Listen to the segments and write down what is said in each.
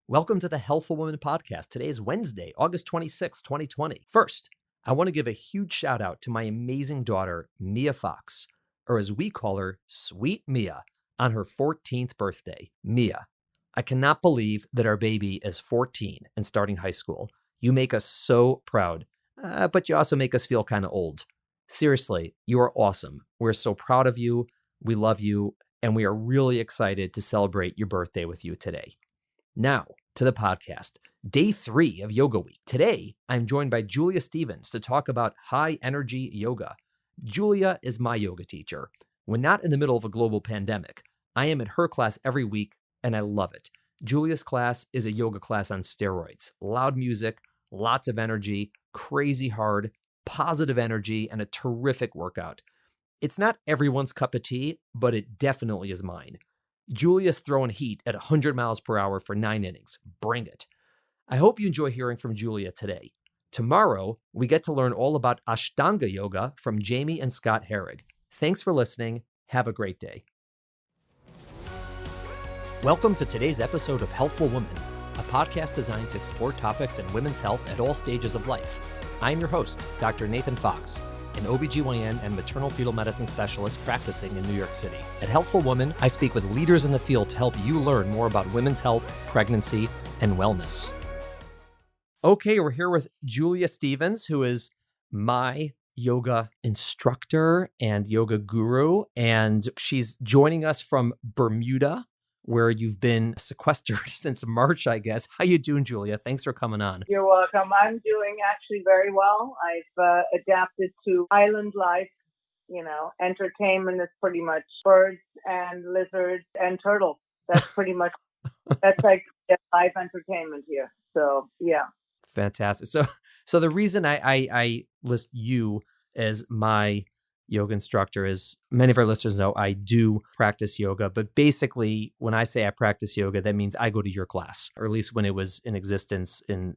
Welcome to the Healthful Woman podcast. Today is Wednesday, August 26, 2020. First, I want to give a huge shout out to my amazing daughter, Mia Fox, or as we call her, Sweet Mia, on her 14th birthday. Mia, I cannot believe that our baby is 14 and starting high school. You make us so proud, but you also make us feel kind of old. Seriously, you are awesome. We're so proud of you. We love you, and we are really excited to celebrate your birthday with you today. Now, to the podcast. Day 3 of Yoga Week. Today, I'm joined by Julia Stevens to talk about high energy yoga. Julia is my yoga teacher. When not in the middle of a global pandemic, I am at her class every week, and I love it. Julia's class is a yoga class on steroids. Loud music, lots of energy, crazy hard, positive energy, and a terrific workout. It's not everyone's cup of tea, but it definitely is mine. Julia's throwing heat at 100 miles per hour for 9 innings. Bring it. I hope you enjoy hearing from Julia today. Tomorrow, we get to learn all about Ashtanga Yoga from Jamie and Scott Herrig. Thanks for listening. Have a great day. Welcome to today's episode of Healthful Woman, a podcast designed to explore topics in women's health at all stages of life. I'm your host, Dr. Nathan Fox, an OBGYN and maternal fetal medicine specialist practicing in New York City. At Healthful Woman, I speak with leaders in the field to help you learn more about women's health, pregnancy, and wellness. Okay, we're here with Julia Stevens, who is my yoga instructor and yoga guru, and she's joining us from Bermuda, where you've been sequestered since March, I guess. How you doing, Julia? Thanks for coming on. You're welcome. I'm doing actually very well. I've adapted to island life. You know, entertainment is pretty much birds and lizards and turtles. That's pretty much, that's like live entertainment here. So, yeah. Fantastic. So the reason I list you as my yoga instructor is, many of our listeners know I do practice yoga, but basically when I say I practice yoga, that means I go to your class, or at least when it was in existence in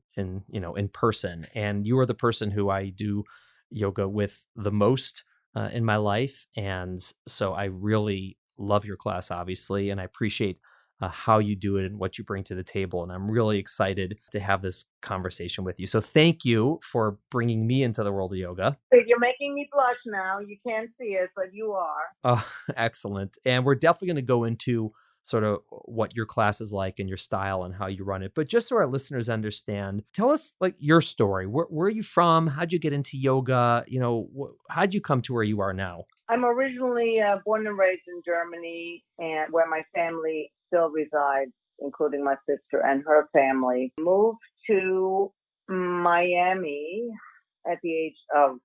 person. And you are the person who I do yoga with the most in my life. And so I really love your class, obviously, and I appreciate how you do it and what you bring to the table. And I'm really excited to have this conversation with you. So thank you for bringing me into the world of yoga. You're making me blush now. You can't see it, but you are. Oh, excellent. And we're definitely going to go into sort of what your class is like and your style and how you run it. But just so our listeners understand, tell us like your story. Where are you from? How'd you get into yoga? You know, how'd you come to where you are now? I'm originally born and raised in Germany, and where my family still resides, including my sister and her family. Moved to Miami at the age of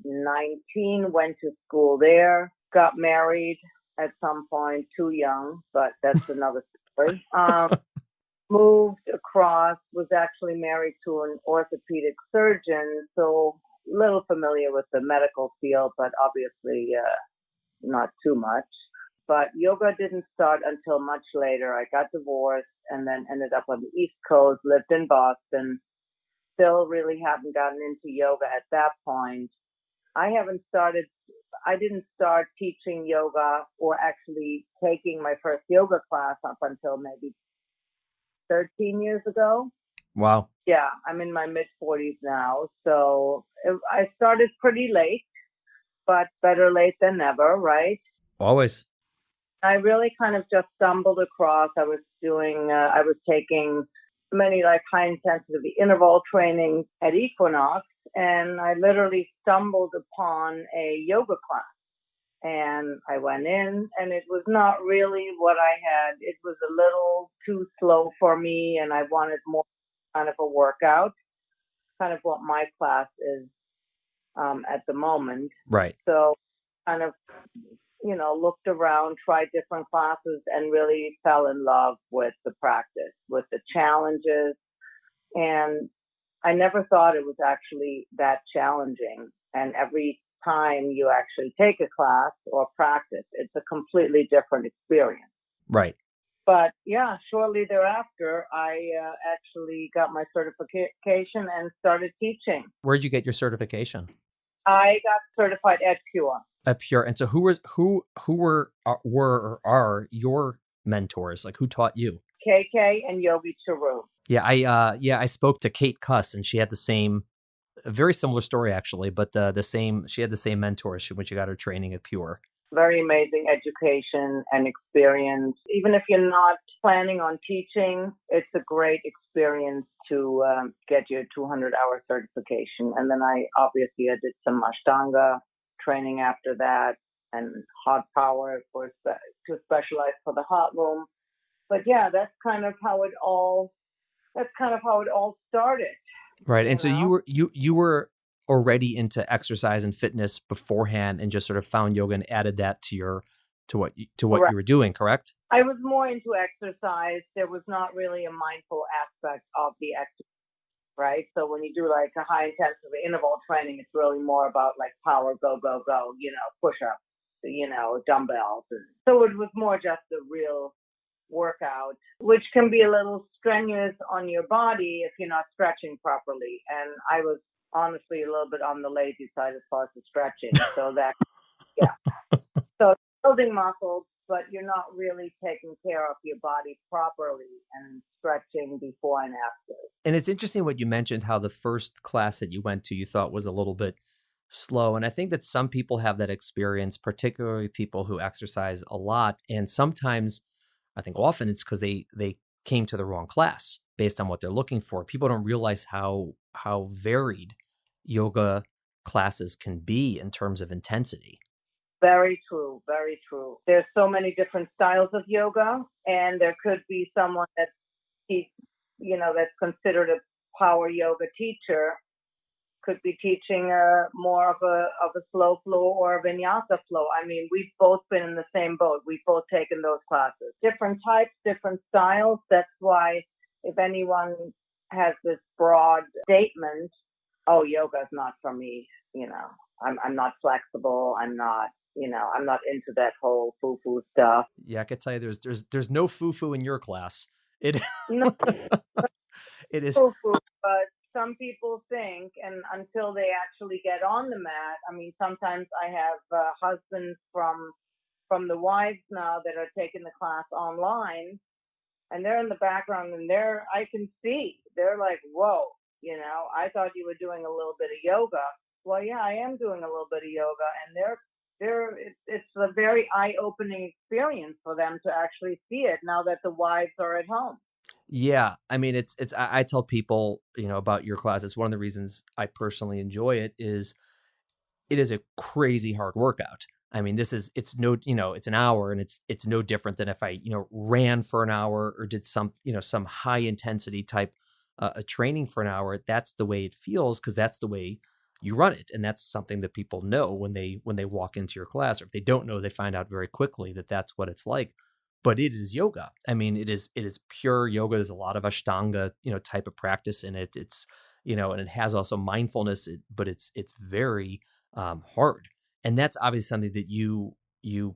19, went to school there, got married at some point, too young, but that's another story. Moved across, was actually married to an orthopedic surgeon, so little familiar with the medical field, but obviously not too much. But yoga didn't start until much later. I got divorced and then ended up on the East Coast, lived in Boston. Still really haven't gotten into yoga at that point. I didn't start teaching yoga or actually taking my first yoga class up until maybe 13 years ago. Wow. Yeah, I'm in my mid-40s now. So I started pretty late, but better late than never, right? Always. I really kind of just stumbled across. I was taking many like high intensity interval training at Equinox, and I literally stumbled upon a yoga class. And I went in, and it was not really what I had. It was a little too slow for me, and I wanted more kind of a workout, kind of what my class is at the moment. Right. So kind of, looked around, tried different classes, and really fell in love with the practice, with the challenges. And I never thought it was actually that challenging. And every time you actually take a class or practice, it's a completely different experience. Right. But yeah, shortly thereafter, I actually got my certification and started teaching. Where'd you get your certification? I got certified at Pure. At Pure. And so who were or are your mentors? Like, who taught you? KK and Yogi Charu. I spoke to Kate Cuss, and she had a very similar story actually, but she had the same mentors when she got her training at Pure. Very amazing education and experience. Even if you're not planning on teaching, it's a great experience to get your 200-hour certification. And then I did some Ashtanga training after that, and hot power to specialize for the hot room. But yeah, that's kind of how it all started. Right. And so you were already into exercise and fitness beforehand, and just sort of found yoga and added that to what Correct. you were doing, correct? I was more into exercise. There was not really a mindful aspect of the exercise, right? So when you do like a high intensity interval training, it's really more about like power, go, push ups, dumbbells. And so it was more just a real workout, which can be a little strenuous on your body if you're not stretching properly. And I was honestly a little bit on the lazy side as far as the stretching. So that, yeah. So building muscles, but you're not really taking care of your body properly and stretching before and after. And it's interesting what you mentioned, how the first class that you went to, you thought was a little bit slow. And I think that some people have that experience, particularly people who exercise a lot. And sometimes, I think often it's because they came to the wrong class based on what they're looking for. People don't realize how varied yoga classes can be in terms of intensity. Very true. Very true. There's so many different styles of yoga, and there could be someone that's considered a power yoga teacher, could be teaching more of a slow flow or a vinyasa flow. I mean, we've both been in the same boat. We've both taken those classes. Different types, different styles. That's why if anyone has this broad statement, oh, yoga is not for me, I'm not flexible, I'm not into that whole foo-foo stuff. Yeah, I could tell you there's no foo-foo in your class. No, it is foo-foo, but some people think, and until they actually get on the mat, I mean, sometimes I have husbands from the wives now that are taking the class online, and they're in the background, and I can see, they're like, whoa, I thought you were doing a little bit of yoga. Well, yeah, I am doing a little bit of yoga, and it's a very eye-opening experience for them to actually see it now that the wives are at home. Yeah. I mean, I tell people, about your class. It's one of the reasons I personally enjoy it is a crazy hard workout. I mean, it's an hour, and it's no different than if I, ran for an hour or did some high intensity type a training for an hour. That's the way it feels, because that's the way you run it. And that's something that people know when they walk into your class, or if they don't know, they find out very quickly that that's what it's like. But it is yoga. I mean, it is pure yoga. There's a lot of Ashtanga, type of practice in it. It's, and it has also mindfulness, but it's very hard. And that's obviously something that you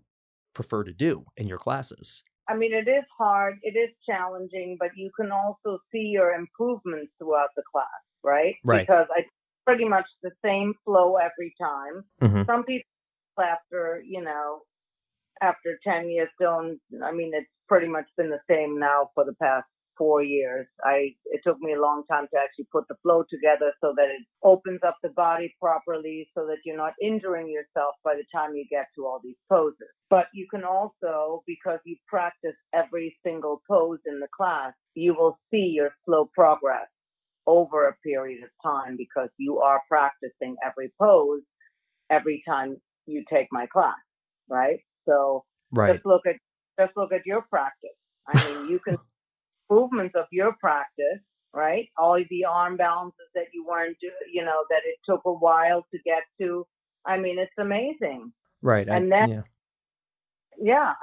prefer to do in your classes. I mean, it is hard, it is challenging, but you can also see your improvements throughout the class, right? Right. Because I pretty much the same flow every time. Mm-hmm. Some people after 10 years it's pretty much been the same now for the past 4 years. It took me a long time to actually put the flow together so that it opens up the body properly, so that you're not injuring yourself by the time you get to all these poses. But you can also, because you practice every single pose in the class, you will see your slow progress over a period of time, because you are practicing every pose every time you take my class, right? So right. Just look at your practice. I mean, you can improvements of your practice, right? All the arm balances that you weren't doing, that it took a while to get to. I mean, it's amazing. Right. And I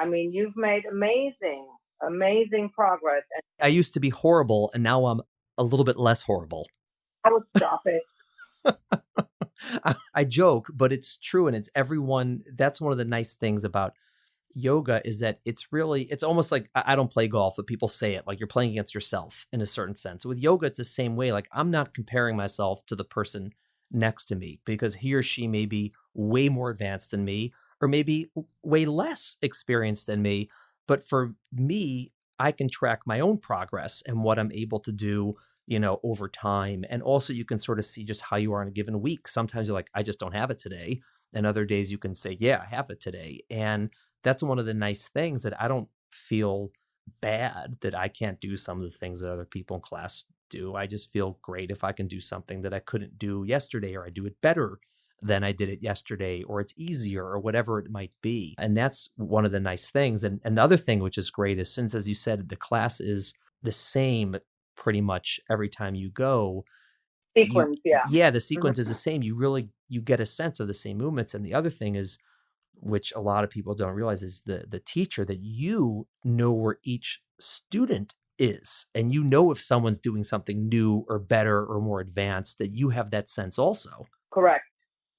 mean, you've made amazing progress. I used to be horrible, and now I'm a little bit less horrible. I would stop it. I joke, but it's true. And it's everyone. That's one of the nice things about yoga, is that it's almost like, I don't play golf, but people say it like you're playing against yourself in a certain sense. With yoga, it's the same way. Like, I'm not comparing myself to the person next to me, because he or she may be way more advanced than me, or maybe way less experienced than me. But for me, I can track my own progress and what I'm able to do, over time. And also you can sort of see just how you are in a given week. Sometimes you're like, I just don't have it today. And other days you can say, yeah, I have it today. And that's one of the nice things that I don't feel bad that I can't do some of the things that other people in class do. I just feel great if I can do something that I couldn't do yesterday, or I do it better than I did it yesterday, or it's easier, or whatever it might be. And that's one of the nice things. And the other thing, which is great, is since, as you said, the class is the same pretty much every time you go, Sequence, yeah. the sequence is the same. You get a sense of the same movements. And the other thing is, which a lot of people don't realize, is the teacher, that you know where each student is, and you know if someone's doing something new or better or more advanced, that you have that sense also. Correct.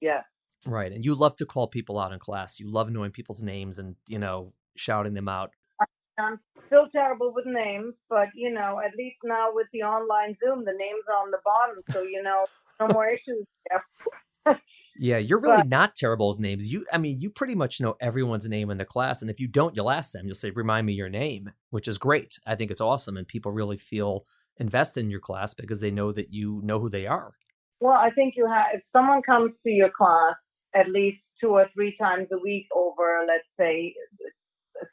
Yeah. Right. And you love to call people out in class. You love knowing people's names and, shouting them out. I'm still terrible with names, but at least now with the online Zoom, the names are on the bottom, so no more issues there. Yeah, you're really not terrible with names. You pretty much know everyone's name in the class, and if you don't, you'll ask them. You'll say, "Remind me your name," which is great. I think it's awesome, and people really feel invested in your class because they know that you know who they are. Well, I think if someone comes to your class at least 2 or 3 times a week over, let's say,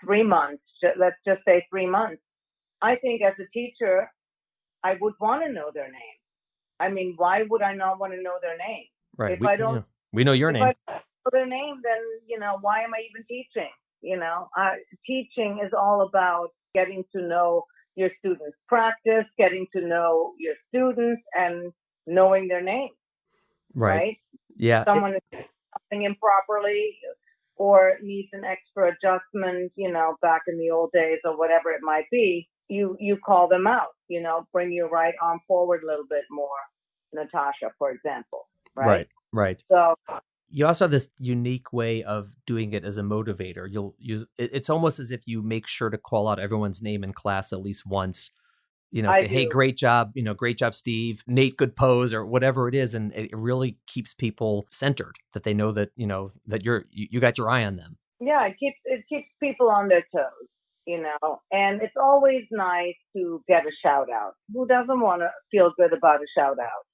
3 months, let's just say 3 months, I think as a teacher, I would want to know their name. I mean, why would I not want to know their name? Right. If we know your name. If I don't know their name, then, why am I even teaching? Teaching is all about getting to know your students' practice, getting to know your students, and knowing their names. Right? Yeah. Someone is doing something improperly or needs an extra adjustment, back in the old days or whatever it might be, you call them out, bring your right arm forward a little bit more, Natasha, for example. Right. So you also have this unique way of doing it as a motivator. It's almost as if you make sure to call out everyone's name in class at least once. Say, hey, great job, great job, Steve, Nate, good pose, or whatever it is. And it really keeps people centered, that they know that, that you got your eye on them. Yeah, it keeps people on their toes, and it's always nice to get a shout out. Who doesn't want to feel good about a shout out?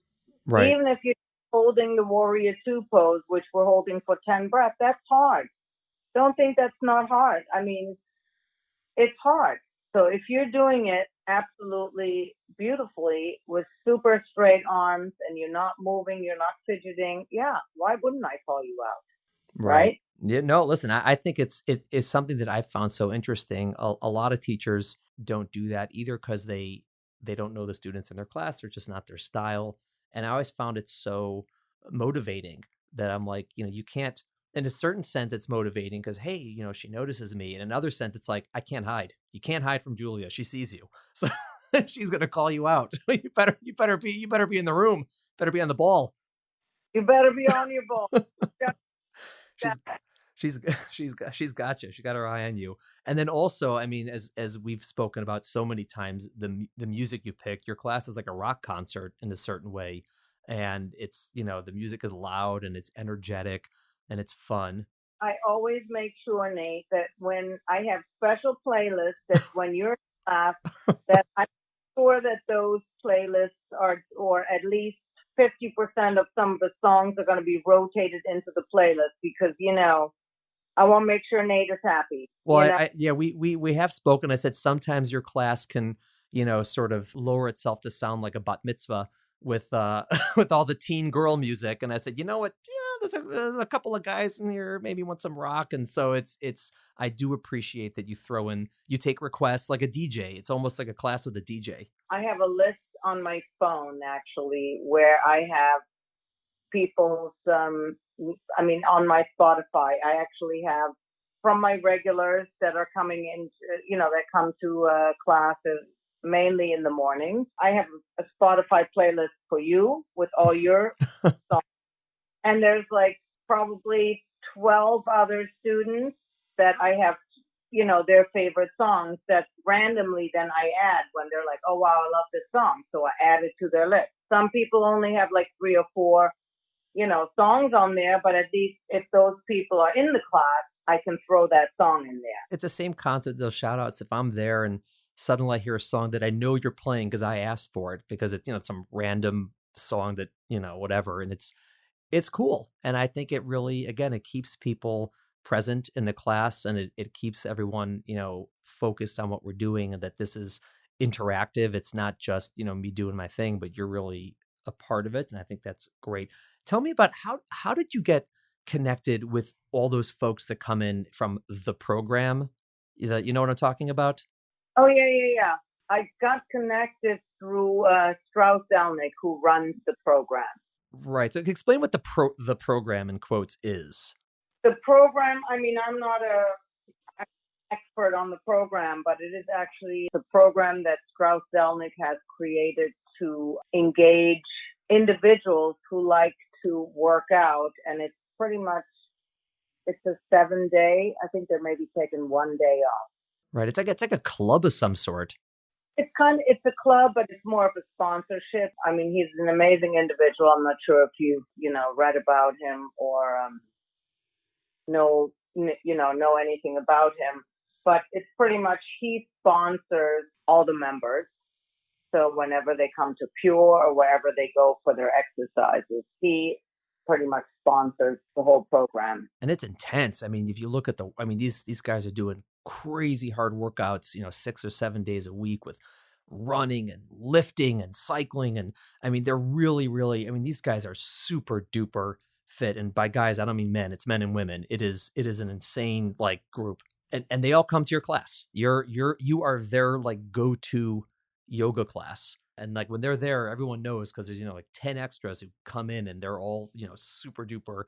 Right. Even if you're holding the Warrior 2 pose, which we're holding for 10 breaths, that's hard. Don't think that's not hard. I mean, it's hard. So if you're doing it absolutely beautifully with super straight arms and you're not moving, you're not fidgeting, yeah, why wouldn't I call you out? Right? Yeah, no, listen, I think it is something that I found so interesting. A lot of teachers don't do that either because they don't know the students in their class, or just not their style. And I always found it so motivating that I'm like, you can't, in a certain sense, it's motivating because, hey, she notices me. In another sense, it's like, I can't hide. You can't hide from Julia. She sees you. So she's going to call you out. You better be in the room. Better be on the ball. You better be on your ball. She's got you. She got her eye on you. And then also, I mean, as we've spoken about so many times, the music you pick, your class is like a rock concert in a certain way. And it's, the music is loud and it's energetic and it's fun. I always make sure, Nate, that when I have special playlists, that when you're in class, that I'm sure that those playlists are, or at least 50% of some of the songs are going to be rotated into the playlist because, I want to make sure Nate is happy. Well, we have spoken. I said sometimes your class can, sort of lower itself to sound like a bat mitzvah with with all the teen girl music. And I said, you know what? There's a couple of guys in here maybe want some rock, and so it's. I do appreciate that you take requests like a DJ. It's almost like a class with a DJ. I have a list on my phone actually where I have people's. On my Spotify, I actually have from my regulars that are coming in, that come to classes mainly in the morning. I have a Spotify playlist for you with all your songs. And there's like probably 12 other students that I have, their favorite songs that randomly then I add when they're like, oh, wow, I love this song. So I add it to their list. Some people only have like 3 or 4 songs on there, but at least if those people are in the class, I can throw that song in there. It's the same concept, those shout outs. If I'm there and suddenly I hear a song that I know you're playing because I asked for it, because it's some random song that, whatever. And it's cool. And I think it really, again, it keeps people present in the class, and it keeps everyone, focused on what we're doing, and that this is interactive. It's not just, me doing my thing, but you're really a part of it. And I think that's great. Tell me about how did you get connected with all those folks that come in from the program? You know what I'm talking about? Oh, yeah, yeah, yeah. I got connected through Strauss Zelnick, who runs the program. Right. So explain what the program in quotes is. The program, I mean, I'm not an expert on the program, but it is actually the program that Strauss Zelnick has created to engage individuals who like to work out. And it's pretty much, it's a 7-day. I think they're maybe taking one day off. Right. It's like a club of some sort. It's a club, but it's more of a sponsorship. I mean, he's an amazing individual. I'm not sure if you read about him or know anything about him, but it's pretty much he sponsors all the members. So whenever they come to Pure or wherever they go for their exercises, he pretty much sponsors the whole program. And it's intense. I mean, if you look at these guys are doing crazy hard workouts, 6 or 7 days a week, with running and lifting and cycling. And I mean, they're really, really, these guys are super duper fit. And by guys, I don't mean men, it's men and women. It is an insane like group. And they all come to your class. You are their like go-to yoga class. And like when they're there, everyone knows, because there's, like 10 extras who come in, and they're all, super duper,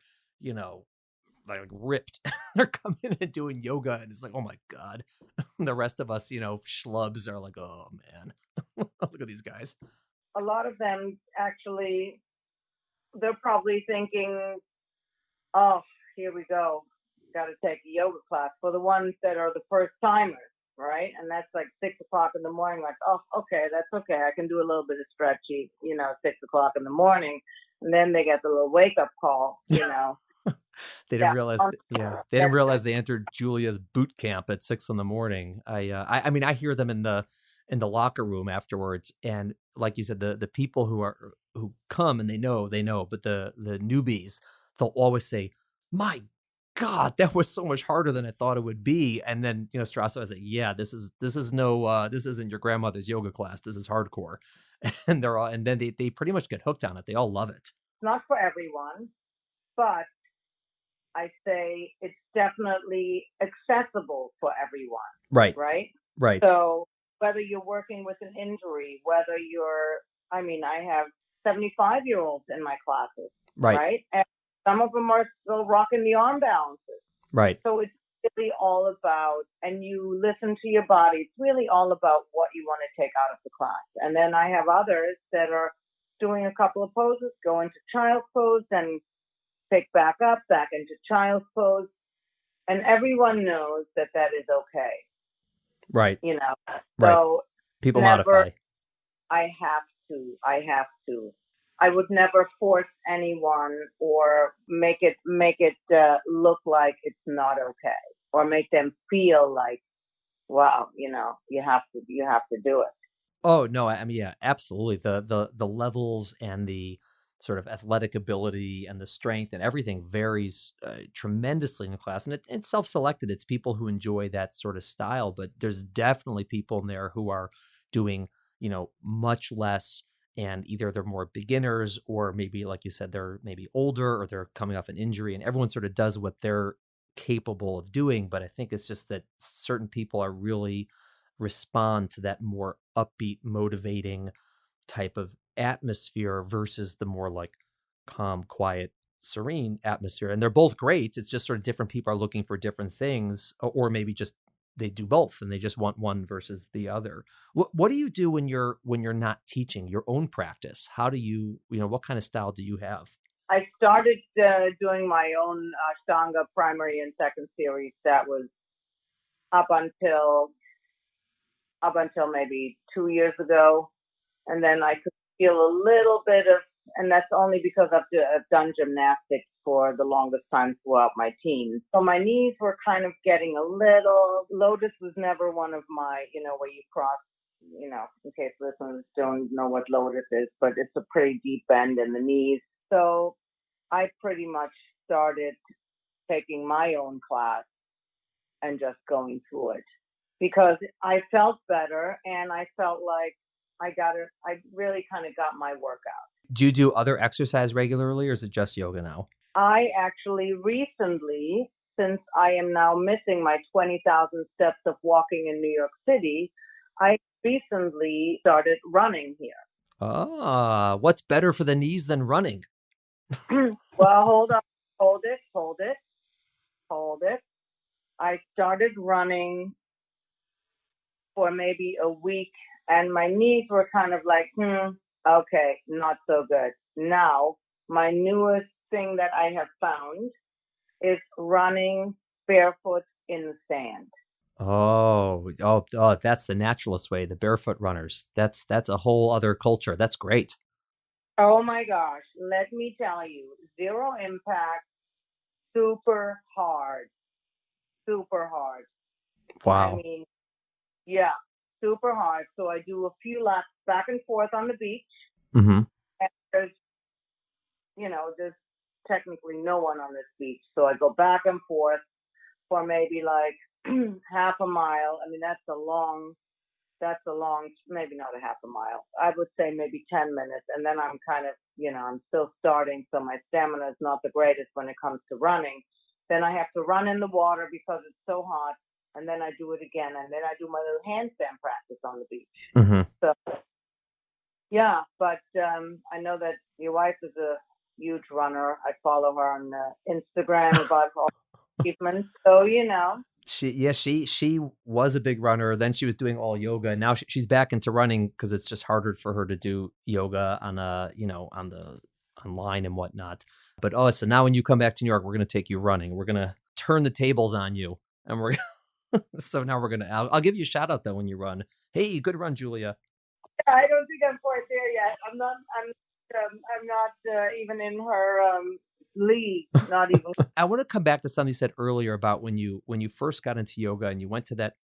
like ripped. They're coming and doing yoga, and it's like, oh my God. The rest of us, schlubs are like, oh man, look at these guys. A lot of them actually, they're probably thinking, oh, here we go. Got to take a yoga class. For the ones that are the first timers, right? And that's like 6 o'clock in the morning, like, oh, okay, that's okay. I can do a little bit of stretchy, 6 o'clock in the morning. And then they get the little wake up call, They didn't realize, they didn't realize they entered Julia's boot camp at 6 in the morning. I mean, I hear them in the locker room afterwards, and like you said, the people who come and they know, but the newbies, they'll always say, "My God, that was so much harder than I thought it would be." And then Strauss was like, "Yeah, this isn't your grandmother's yoga class. This is hardcore." And then they pretty much get hooked on it. They all love it. Not for everyone, but I say it's definitely accessible for everyone. Right. Right. Right. So whether you're working with an injury, whether I have 75-year-olds in my classes. Right. And some of them are still rocking the arm balances. Right. So it's really all about, and you listen to your body, it's really all about what you want to take out of the class. And then I have others that are doing a couple of poses, go into child's pose, and pick back up, back into child's pose. And everyone knows that is okay. Right. So people modify. I have to. I would never force anyone or make it look like it's not okay, or make them feel like, wow, you have to do it. Oh no, I mean, yeah, absolutely. The levels and the sort of athletic ability and the strength and everything varies tremendously in the class, and it's self-selected. It's people who enjoy that sort of style, but there's definitely people in there who are doing much less, and either they're more beginners, or maybe, like you said, they're maybe older, or they're coming off an injury, and everyone sort of does what they're capable of doing. But I think it's just that certain people are really respond to that more upbeat, motivating type of atmosphere versus the more like calm, quiet, serene atmosphere. And they're both great. It's just sort of different people are looking for different things, or maybe just they do both and they just want one versus the other. What do you do when you're not teaching your own practice? How do you what kind of style do you have? I started doing my own Ashtanga primary and second series. That was up until maybe 2 years ago. And then I could feel a little bit of And that's only because I've done gymnastics for the longest time throughout my teens. So my knees were kind of getting a little, lotus was never one of my, where you cross, in case listeners don't know what lotus is, but it's a pretty deep bend in the knees. So I pretty much started taking my own class and just going through it because I felt better and I felt like I really kind of got my workout. Do you do other exercise regularly, or is it just yoga now? I actually recently, since I am now missing my 20,000 steps of walking in New York City, I recently started running here. Ah, what's better for the knees than running? Well, hold on. Hold it. I started running for maybe a week and my knees were kind of like, okay, not so good. Now, my newest thing that I have found is running barefoot in the sand. Oh, that's the naturalist way, the barefoot runners. That's a whole other culture. That's great. Oh my gosh, let me tell you, zero impact, super hard. Super hard. Wow. I mean, yeah, super hard. So I do a few laps back and forth on the beach. Mm-hmm. And there's technically no one on this beach. So I go back and forth for maybe like half a mile. I mean, that's a long, maybe not a half a mile. I would say maybe 10 minutes. And then I'm kind of, I'm still starting. So my stamina is not the greatest when it comes to running. Then I have to run in the water because it's so hot. And then I do it again. And then I do my little handstand practice on the beach. Mm-hmm. So, yeah, but I know that your wife is a huge runner. I follow her on Instagram about her achievements. So, She was a big runner. Then she was doing all yoga. Now she's back into running because it's just harder for her to do yoga on online and whatnot. But so now when you come back to New York, we're gonna take you running. We're gonna turn the tables on you, and we're so now we're gonna. I'll give you a shout out though when you run. Hey, good run, Julia. I don't think I'm quite there yet. I'm not even in her league. Not even. I want to come back to something you said earlier about when you first got into yoga and you went to that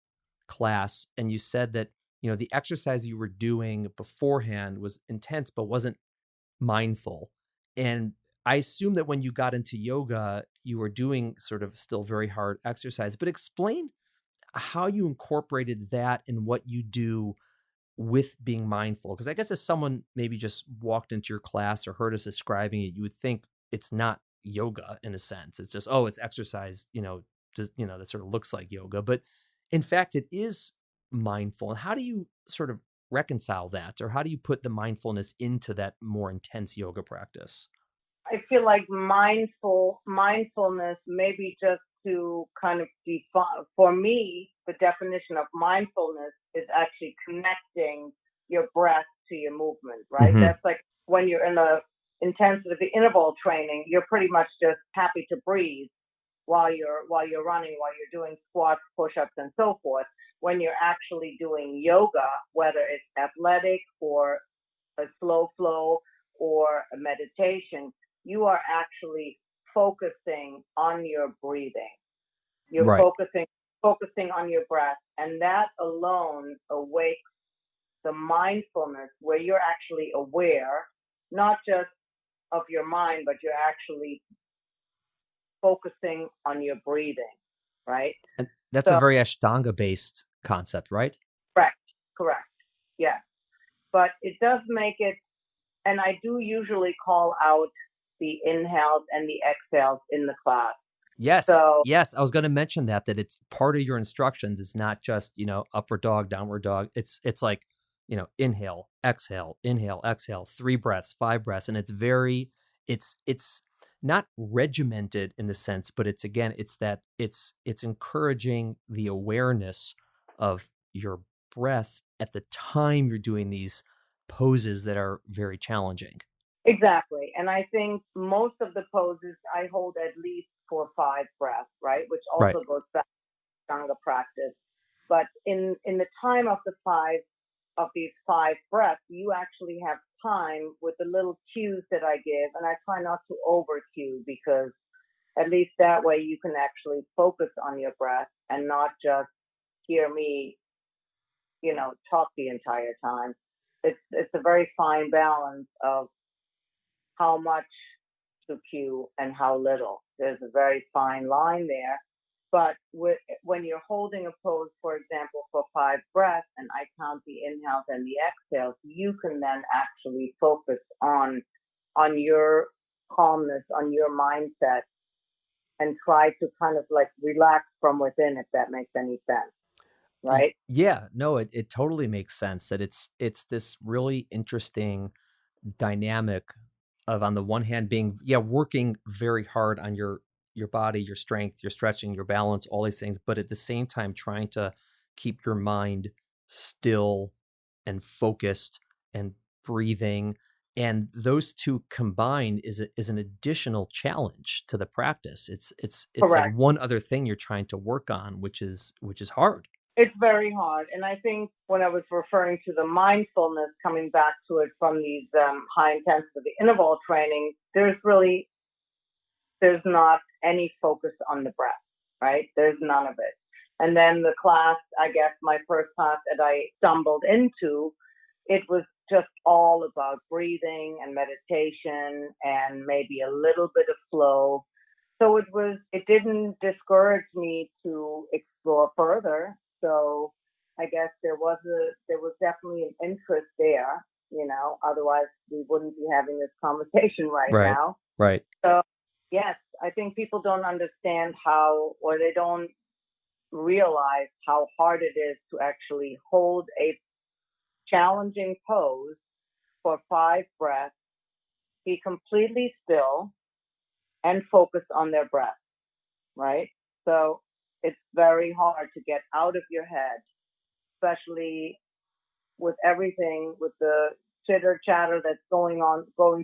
class and you said that the exercise you were doing beforehand was intense but wasn't mindful. And I assume that when you got into yoga, you were doing sort of still very hard exercise. But explain how you incorporated that in what you do with being mindful. Because I guess if someone maybe just walked into your class or heard us describing it, you would think it's not yoga in a sense. It's just, it's exercise, that sort of looks like yoga. But in fact, it is mindful. And how do you sort of reconcile that? Or how do you put the mindfulness into that more intense yoga practice? I feel like mindfulness, maybe just to kind of define, for me, the definition of mindfulness is actually connecting your breath to your movement, right? Mm-hmm. That's like when you're in the intensity interval training, you're pretty much just happy to breathe while you're running, while you're doing squats, push-ups, and so forth. When you're actually doing yoga, whether it's athletic or a slow flow or a meditation, you are actually focusing on your breathing. You're right. focusing on your breath, and that alone awakes the mindfulness where you're actually aware, not just of your mind, but you're actually focusing on your breathing, right? And that's a very Ashtanga-based concept, right? Correct. Yeah. But it does make it, and I do usually call out the inhales and the exhales in the class. Yes. Yes. I was going to mention that it's part of your instructions. It's not just, upward dog, downward dog. It's like, inhale, exhale, 3 breaths, 5 breaths. And it's not regimented in the sense, but it's encouraging the awareness of your breath at the time you're doing these poses that are very challenging. Exactly. And I think most of the poses I hold at least for 5 breaths, right? Which also goes back to Ashtanga practice. But in the time of these 5 breaths, you actually have time with the little cues that I give, and I try not to over cue, because at least that way you can actually focus on your breath and not just hear me, talk the entire time. It's a very fine balance of how much to cue and how little. There's a very fine line there. But when you're holding a pose, for example, for 5 breaths, and I count the inhales and the exhales, you can then actually focus on your calmness, on your mindset, and try to kind of like relax from within, if that makes any sense, right? Yeah, no, it totally makes sense that it's this really interesting dynamic of, on the one hand, being, working very hard on your body, your strength, your stretching, your balance, all these things, but at the same time trying to keep your mind still and focused and breathing. And those two combined is an additional challenge to the practice. It's like Correct. one other thing you're trying to work on, which is hard. It's very hard. And I think when I was referring to the mindfulness, coming back to it from these high intensity interval training, there's not any focus on the breath, right? There's none of it. And then the class, I guess my first class that I stumbled into, it was just all about breathing and meditation and maybe a little bit of flow. So it didn't discourage me to explore further. So I guess there was definitely an interest there, otherwise we wouldn't be having this conversation right now. Right. So yes, I think people don't understand or they don't realize how hard it is to actually hold a challenging pose for 5 breaths, be completely still, and focus on their breath, right? So it's very hard to get out of your head, especially with everything, with the chitter chatter that's going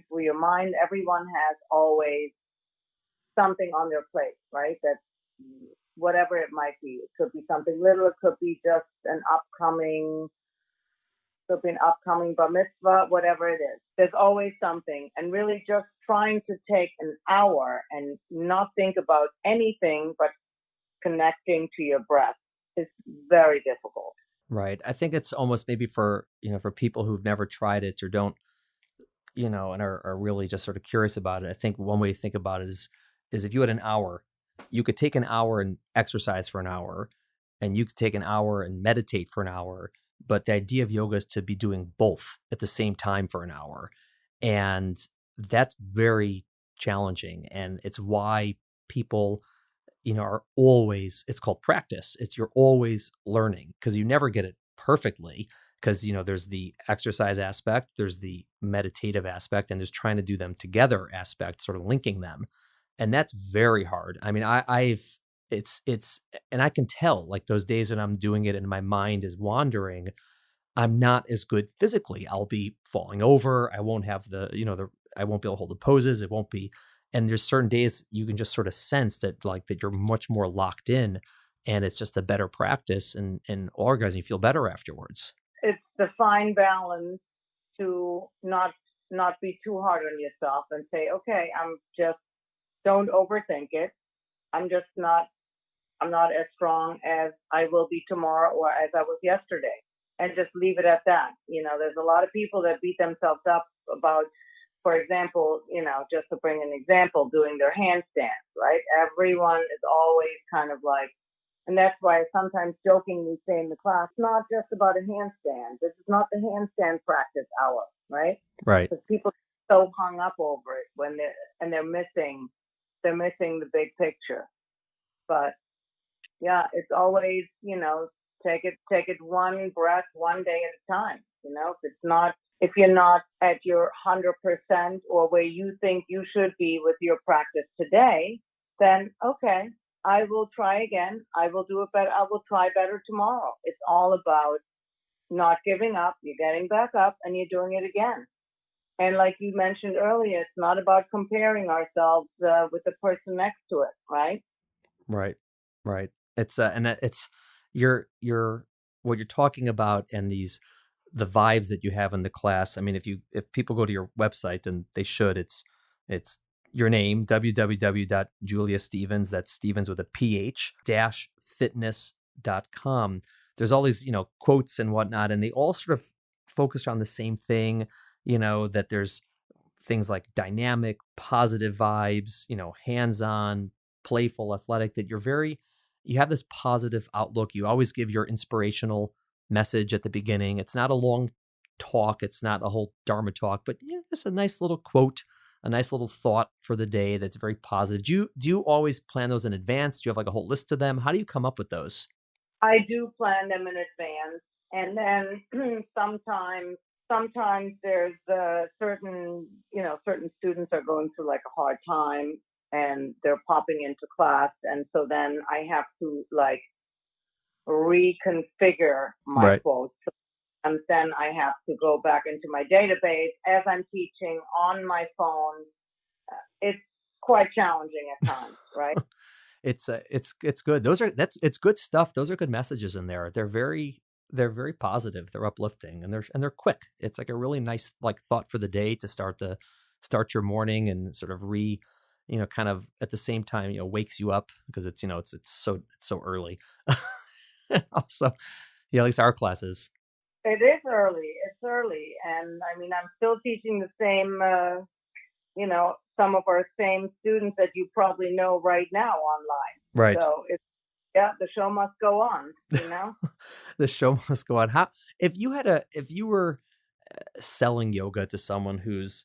through your mind. Everyone has always something on their plate, right? That's whatever it might be. It could be something little. It could be just an upcoming bar mitzvah, whatever it is. There's always something. And really just trying to take an hour and not think about anything but connecting to your breath is very difficult. Right. I think it's almost maybe for people who've never tried it or don't, and are really just sort of curious about it. I think one way to think about it is if you had an hour, you could take an hour and exercise for an hour, and you could take an hour and meditate for an hour. But the idea of yoga is to be doing both at the same time for an hour. And that's very challenging. And it's why people, are always, it's called practice. You're always learning, because you never get it perfectly, because, there's the exercise aspect, there's the meditative aspect, and there's trying to do them together aspect, sort of linking them. And that's very hard. I mean, and I can tell, like, those days when I'm doing it and my mind is wandering, I'm not as good physically. I'll be falling over. I won't have I won't be able to hold the poses. It won't be. And there's certain days you can just sort of sense that you're much more locked in, and it's just a better practice, and organizing, you feel better afterwards. It's the fine balance to not be too hard on yourself and say, okay, don't overthink it. I'm not as strong as I will be tomorrow or as I was yesterday, and just leave it at that. There's a lot of people that beat themselves up about, for example, just to bring an example, doing their handstands, right? Everyone is always kind of like, and that's why I sometimes jokingly say in the class, not just about a handstand. This is not the handstand practice hour, right? Right. Because people are so hung up over it they're missing the big picture. But yeah, it's always, take it one breath, one day at a time. If you're not at your 100% or where you think you should be with your practice today, then okay, I will try again. I will do it better. I will try better tomorrow. It's all about not giving up. You're getting back up and you're doing it again. And like you mentioned earlier, it's not about comparing ourselves with the person next to it, right? Right. It's and it's you're what you're talking about, and these the vibes that you have in the class. I mean, if people go to your website, and they should, it's your name, www.juliastevens, that's Stevens with a PH, dash fitness.com. There's all these, quotes and whatnot, and they all sort of focus on the same thing, that there's things like dynamic, positive vibes, hands-on, playful, athletic, that you have this positive outlook. You always give your inspirational message at the beginning. It's not a long talk. It's not a whole Dharma talk, but just a nice little quote, a nice little thought for the day that's very positive. Do you always plan those in advance? Do you have like a whole list of them? How do you come up with those? I do plan them in advance, and then sometimes there's certain students are going through like a hard time, and they're popping into class, and so then I have to like reconfigure my Right. quotes. And then I have to go back into my database as I'm teaching on my phone. It's quite challenging at times, right? It's good. It's good stuff. Those are good messages in there. They're very positive. They're uplifting, and they're quick. It's like a really nice like thought for the day to start your morning, and sort of kind of at the same time, wakes you up, because it's so early. Also, yeah, at least our classes. It is early. It's early. And I mean, I'm still teaching the same, some of our same students that you probably know right now online. Right. So the show must go on, The show must go on. If you were selling yoga to someone who's,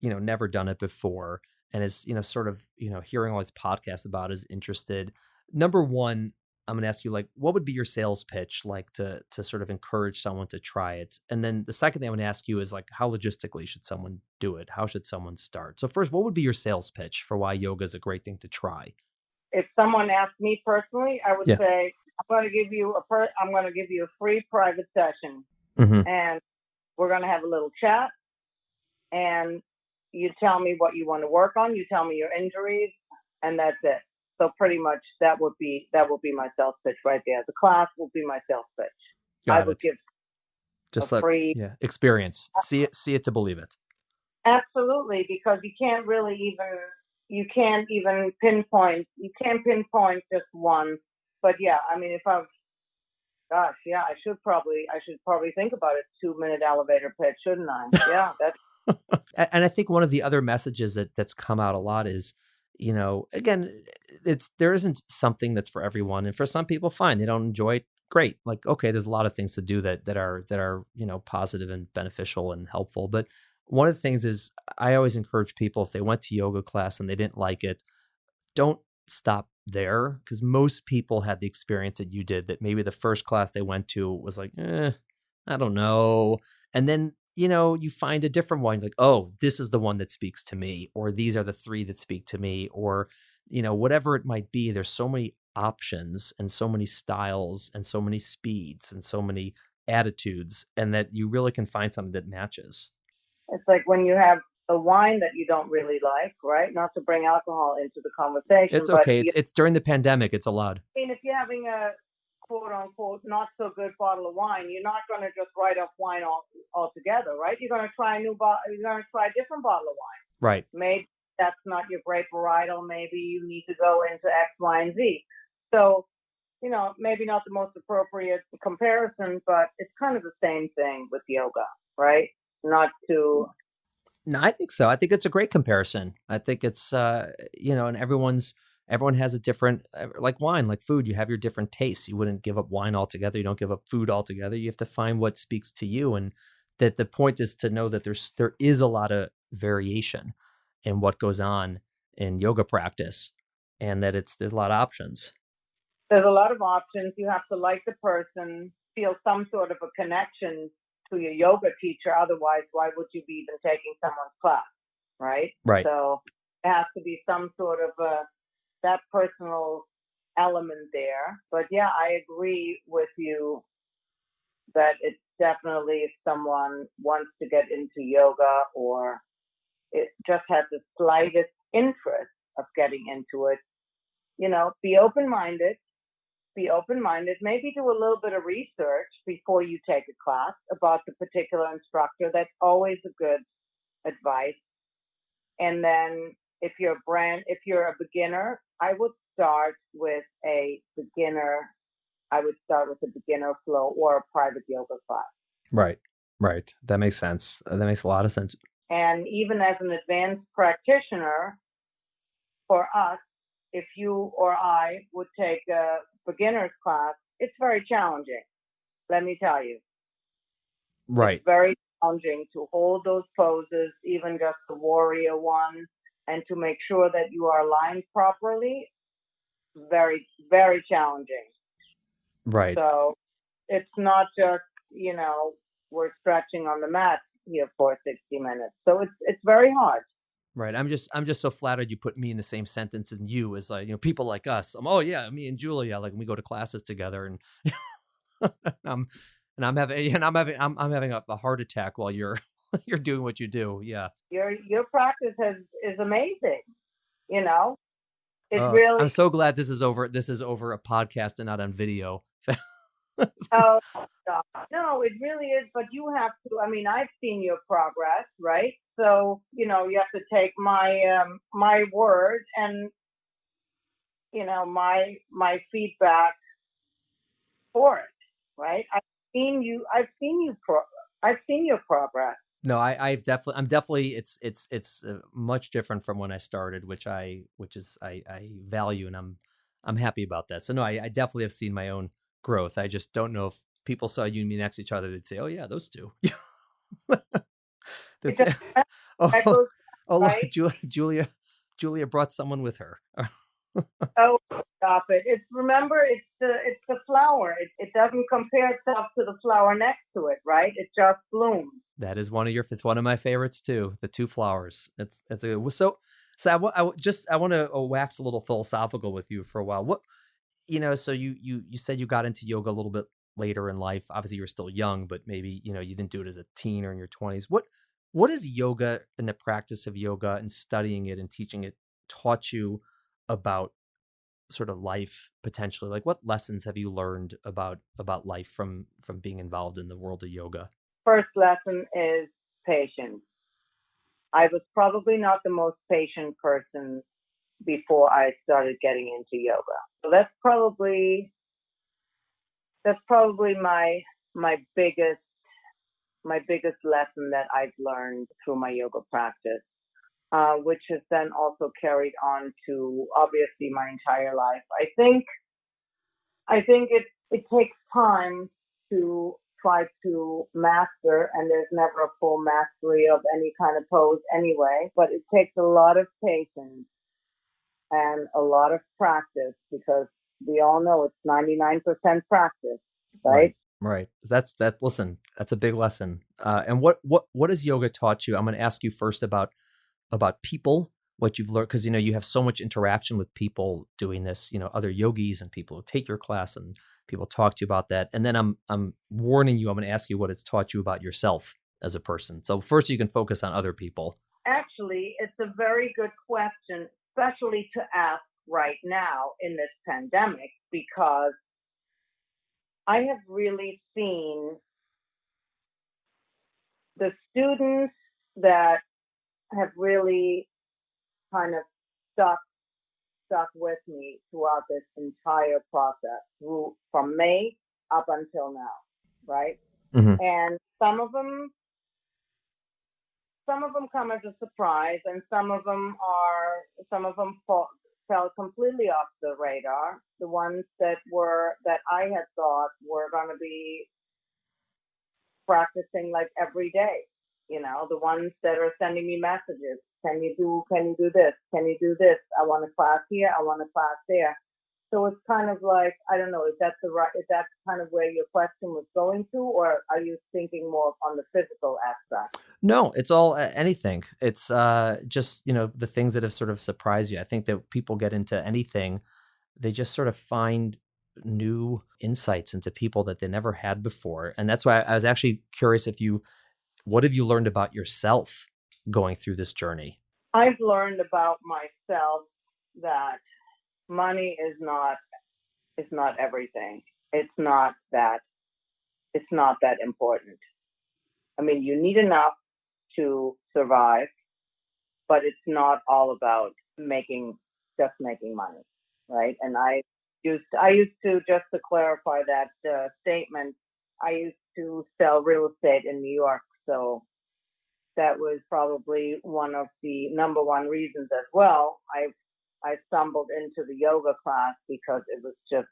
never done it before, and is, sort of, hearing all these podcasts about, is interested, number one, I'm going to ask you, like, what would be your sales pitch, like, to sort of encourage someone to try it? And then the second thing I'm going to ask you is, like, how logistically should someone do it? How should someone start? So first, what would be your sales pitch for why yoga is a great thing to try? If someone asked me personally, I would say, I'm going to give you a free private session, and we're going to have a little chat, and you tell me what you want to work on. You tell me your injuries, and that's it. So pretty much that would be my sales pitch right there. The class will be my sales pitch. Got I would it. give Just a free experience. See it to believe it. Absolutely, because you can't even pinpoint. You can't pinpoint just one. But yeah, I mean, I should probably think about a 2-minute elevator pitch, shouldn't I? Yeah, that's. And I think one of the other messages that's come out a lot is, again, there isn't something that's for everyone, and for some people, fine, they don't enjoy it. Great, like, okay, there's a lot of things to do that are positive and beneficial and helpful. But one of the things is, I always encourage people, if they went to yoga class and they didn't like it, don't stop there, because most people had the experience that you did, that maybe the first class they went to was like, I don't know. And then, you find a different one, like, oh, this is the one that speaks to me, or these are the 3 that speak to me, or, whatever it might be. There's so many options, and so many styles, and so many speeds, and so many attitudes, and that you really can find something that matches. It's like when you have a wine that you don't really like, right? Not to bring alcohol into the conversation. It's okay. It's during the pandemic. It's allowed. I mean, if you're having a quote unquote not so good bottle of wine, you're not going to just write off wine altogether, right? You're going to try you're going to try a different bottle of wine. Right. Maybe that's not your grape varietal. Maybe you need to go into X, Y, and Z. So, maybe not the most appropriate comparison, but it's kind of the same thing with yoga, right? Not to. No, I think so. I think it's a great comparison. I think it's, and everyone has a different, like wine, like food, you have your different tastes. You wouldn't give up wine altogether. You don't give up food altogether. You have to find what speaks to you. And that the point is to know that there is a lot of variation in what goes on in yoga practice, and that there's a lot of options. There's a lot of options. You have to like the person, feel some sort of a connection to your yoga teacher. Otherwise, why would you be even taking someone's class, right? Right. So there has to be some sort of that personal element there. But yeah, I agree with you that it's definitely, if someone wants to get into yoga, or it just has the slightest interest of getting into it, be open-minded. be open-minded, maybe do a little bit of research before you take a class about the particular instructor. That's always a good advice. And then if you're a beginner, I would start with a beginner flow or a private yoga class. Right. Right. That makes sense. That makes a lot of sense. And even as an advanced practitioner, for us, if you or I would take a beginner's class, it's very challenging. Let me tell you. Right. It's very challenging to hold those poses, even just the warrior one, and to make sure that you are aligned properly. Very, very challenging. Right. So it's not just, we're stretching on the mat here for 60 minutes. So it's very hard. Right. I'm just so flattered you put me in the same sentence and you as like, people like us. Oh yeah, me and Julia, like we go to classes together and I'm having a heart attack while you're doing what you do. Yeah. Your practice is amazing. It really. I'm so glad this is over. This is over a podcast and not on video. Oh, no, it really is. But you have to. I mean, I've seen your progress, right? So you have to take my word and my feedback for it, right? I've seen your progress. No, I'm definitely, it's much different from when I started, which I value, and I'm happy about that. So no, I definitely have seen my own growth. I just don't know if people saw you and me next to each other, they'd say, oh yeah, those two. That's it. Oh, right? Julia brought someone with her. Oh, stop it. It's the flower. It doesn't compare itself to the flower next to it, right? It just blooms. That is it's one of my favorites too. The two flowers. So I want to wax a little philosophical with you for a while. What, so you said you got into yoga a little bit later in life. Obviously you're still young, but maybe, you didn't do it as a teen or in your 20s. What is yoga and the practice of yoga and studying it and teaching it taught you about sort of life potentially? Like what lessons have you learned about life from being involved in the world of yoga? First lesson is patience. I was probably not the most patient person before I started getting into yoga. So that's probably my biggest lesson that I've learned through my yoga practice, which has then also carried on to obviously my entire life. I think it takes time to try to master, and there's never a full mastery of any kind of pose anyway, but it takes a lot of patience and a lot of practice, because we all know it's 99% practice, right? Right. Listen, that's a big lesson. And what has yoga taught you? I'm going to ask you first about people, what you've learned, because, you have so much interaction with people doing this, other yogis and people who take your class and people talk to you about that. And then I'm warning you, I'm going to ask you what it's taught you about yourself as a person. So first you can focus on other people. Actually, it's a very good question, especially to ask right now in this pandemic, because I have really seen the students that have really kind of stuck with me throughout this entire process, from May up until now, right? Mm-hmm. And some of them come as a surprise, and some of them fell completely off the radar. The ones that I had thought were going to be practicing like every day, the ones that are sending me messages. Can you do this? Can you do this? I want a class here. I want a class there. So it's kind of like, I don't know, is that kind of where your question was going to, or are you thinking more on the physical aspect? No, it's all anything. It's just, the things that have sort of surprised you. I think that people get into anything, they just sort of find new insights into people that they never had before. And that's why I was actually curious what have you learned about yourself going through this journey? I've learned about myself that money is not is not everything. It's not that important. I mean, you need enough to survive, but it's not all about just making money, right? And I used to, just to clarify that statement, I used to sell real estate in New York, so that was probably one of the number one reasons as well. I stumbled into the yoga class because it was just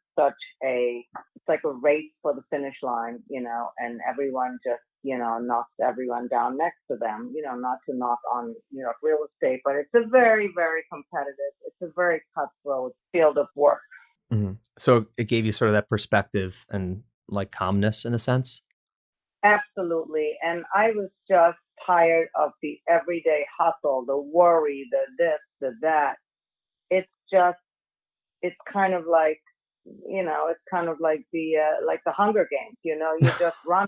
it's like a race for the finish line, and everyone just, knocks everyone down next to them, not to knock on New York real estate, but it's a very, very competitive, it's a very cutthroat field of work. Mm-hmm. So it gave you sort of that perspective and like calmness in a sense? Absolutely. And I was just tired of the everyday hustle, the worry, the this, the that. It's kind of like, the Hunger Games, you just run.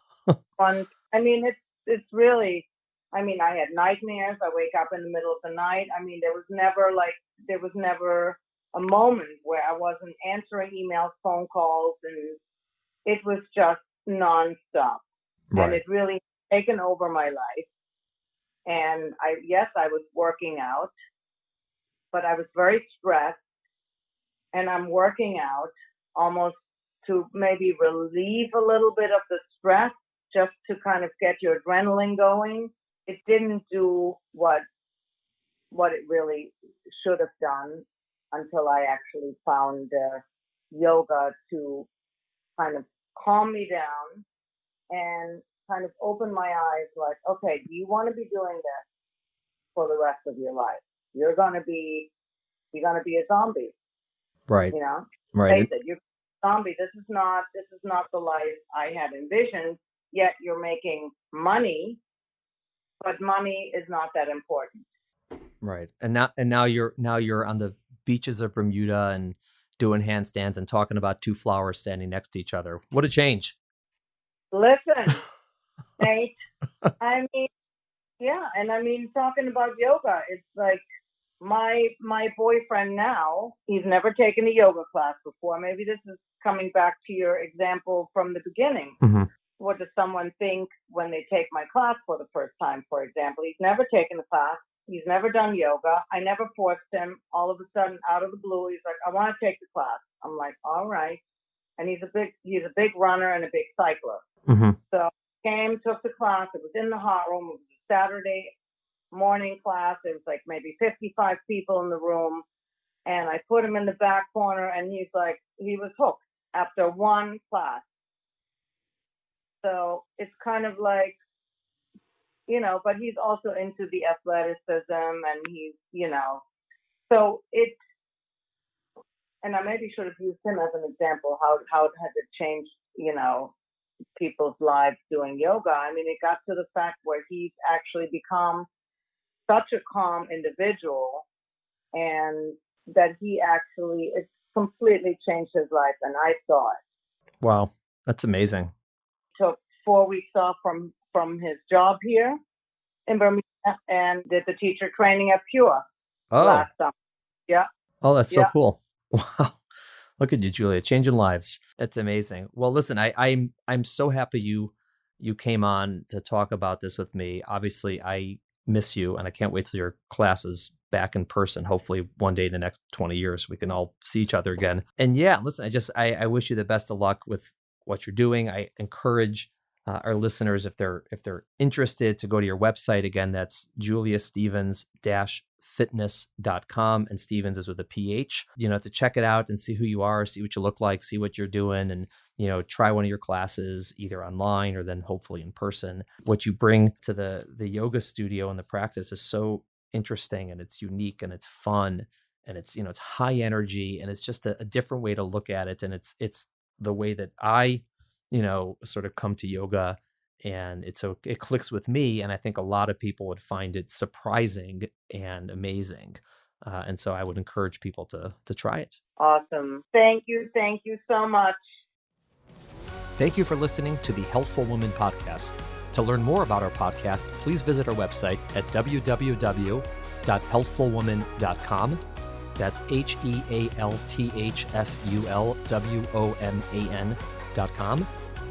I mean, it's really, I had nightmares. I wake up in the middle of the night. I mean, there was never a moment where I wasn't answering emails, phone calls, and it was just nonstop. Right. And it really taken over my life. And I was working out, but I was very stressed. And I'm working out almost to maybe relieve a little bit of the stress, just to kind of get your adrenaline going. It didn't do what it really should have done until I actually found yoga to kind of calm me down and kind of open my eyes like, okay, do you want to be doing this for the rest of your life? You're going to be a zombie. Right. Right. Face it, you're a zombie. This is not the life I had envisioned. Yet you're making money, but money is not that important. Right. And now you're on the beaches of Bermuda and doing handstands and talking about two flowers standing next to each other. What a change. Listen, Nate, I mean, yeah. And talking about yoga, it's like my boyfriend now, he's never taken a yoga class before. Maybe this is coming back to your example from the beginning. Mm-hmm. What does someone think when they take my class for the first time, for example? He's never taken a class. He's never done yoga. I never forced him. All of a sudden, out of the blue, he's like, I want to take the class. I'm like, all right. And he's a big runner and a big cycler. Mm-hmm. So came, took the class. It was in the hot room. It was a Saturday morning class. It was like maybe 55 people in the room. And I put him in the back corner, and he was hooked after one class. So it's kind of like, but he's also into the athleticism, and he's, so and I maybe should have used him as an example. How has it changed, people's lives doing yoga? It got to the fact where he's actually become such a calm individual, and that it's completely changed his life, and I saw it. Wow, that's amazing. Took 4 weeks off from his job here in Bermuda and did the teacher training at Pure last summer. Yeah. Oh, that's so cool. Wow. Look at you, Julia, changing lives. That's amazing. Well, listen, I'm so happy you came on to talk about this with me. Obviously, I miss you, and I can't wait till your classes back in person. Hopefully one day in the next 20 years, we can all see each other again. And yeah, listen, I wish you the best of luck with what you're doing. I encourage our listeners, if they're interested, to go to your website. Again, that's juliastevens-fitness.com, and Stevens is with a PH. To check it out and see who you are, see what you look like, see what you're doing, and try one of your classes either online or then hopefully in person. What you bring to the yoga studio and the practice is so interesting, and it's unique, and it's fun, and it's it's high energy, and it's just a different way to look at it, and it's the way that I sort of come to yoga, and it clicks with me. And I think a lot of people would find it surprising and amazing. And so I would encourage people to try it. Awesome. Thank you. Thank you so much. Thank you for listening to the Healthful Woman podcast. To learn more about our podcast, please visit our website at www.healthfulwoman.com. That's HEALTHFULWOMAN.com.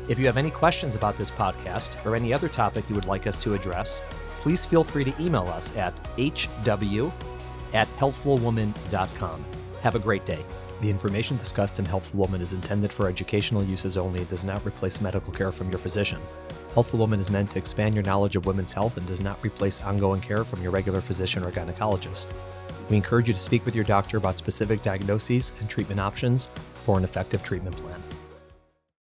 If you have any questions about this podcast or any other topic you would like us to address, please feel free to email us at hw@healthfulwoman.com. Have a great day. The information discussed in Healthful Woman is intended for educational uses only and does not replace medical care from your physician. Healthful Woman is meant to expand your knowledge of women's health and does not replace ongoing care from your regular physician or gynecologist. We encourage you to speak with your doctor about specific diagnoses and treatment options for an effective treatment plan.